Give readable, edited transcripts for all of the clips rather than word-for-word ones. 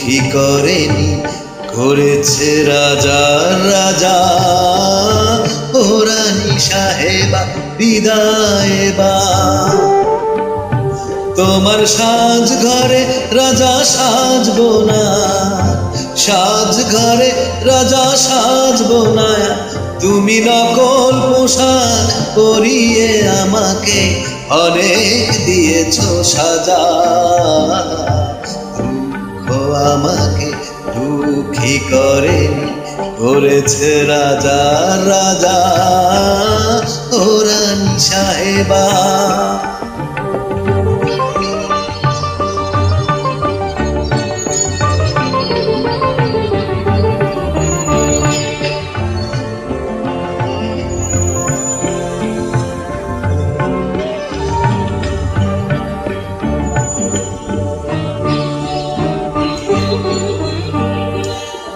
দুঃখী করেনি, করেছে রাজা রাজা। ও রানী সাহেবা বিদায় এবার। তোমার সাজ ঘরে রাজা সাজবো না, সাজ ঘরে রাজা সাজবো না। তুমি নকল পোশাক পরিয়ে আমাকে অনেক দিয়েছো সাজা। দুঃখ আমাকে দুঃখী করেনি, করেছে রাজা রাজা। ও রানী সাহেবা।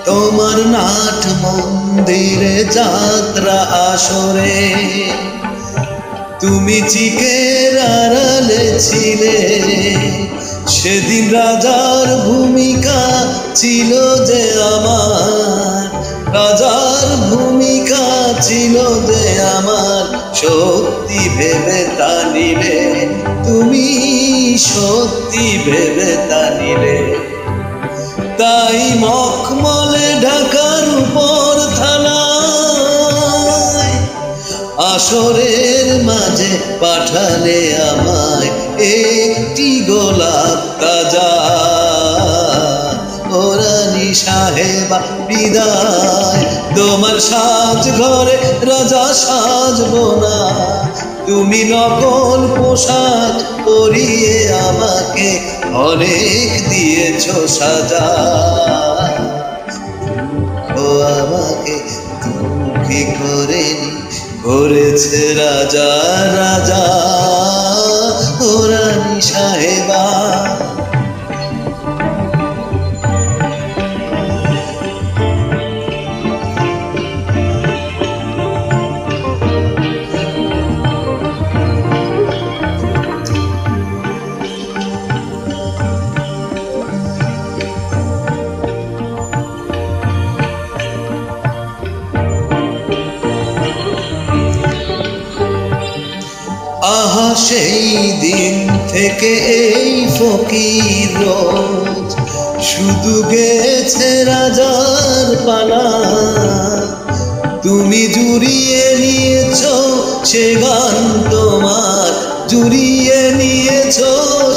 তোমার নাট মন্দিরে যাত্রা আসরে তুমি চিকের আড়ালে ছিলে। সেদিন রাজার ভূমিকা ছিল যে আমার, রাজার ভূমিকা ছিল যে আমার। সত্যি ভেবে তা নিলে, তুমি সত্যি ভেবে তা নিলে। তাই মখমলে ঢাকার উপর থানায় আসরের মাঝে পাঠালে আমায় একটি গোলাপ তাজা। ও রানী সাহেবা বিদায়। তোমার সাজ ঘরে রাজা সাজবো না, তুমি নকল পোশাক পরিয়ে আমাকে অনেক দিয়েছো সাজা। ও আমাকে দুঃখী করেনি, করেছে রাজা রাজা। ও রানী সাহেবা। আহা সেই দিন থেকে এই ফকির রোজ শুধু গেছে রাজার পালা। তুমি জুড়িয়ে নিয়েছো সে গান তোমার, জুড়িয়ে নিয়েছো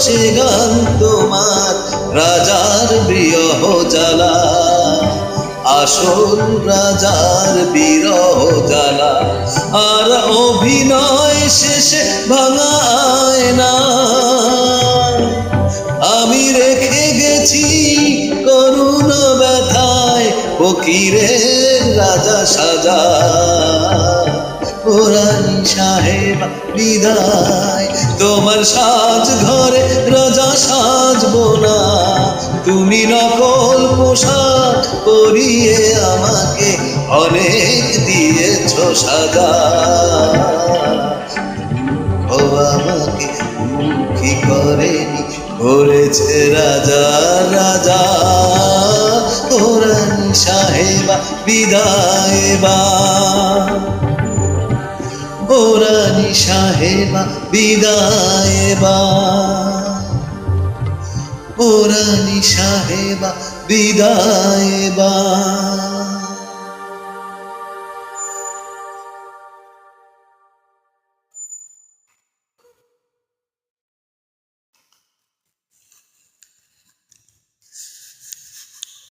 সে গান তোমার। রাজার বিরহ জ্বালা, আসল রাজার বিরহ জ্বালা। আর অভিনয় শেষে ভাঙা আয়না আমি রেখে গেছি করুণ ব্যথায় ফকিরের রাজা সাজা। ও রানী সাহেবা বিদায়। তোমার সাজ ঘরে রাজা সাজবো না, তুমি নকল পোশাক পরিয়ে আমাকে অনেক দিয়েছো সাজা। ও আমাকে দুঃখী করেনি, করেছে রাজা রাজা। ও রানী সাহেবা বিদায় এবার। ও রানী সাহেবা বিদায় এবার। ও রানী সাহেবা বিদায় এবার।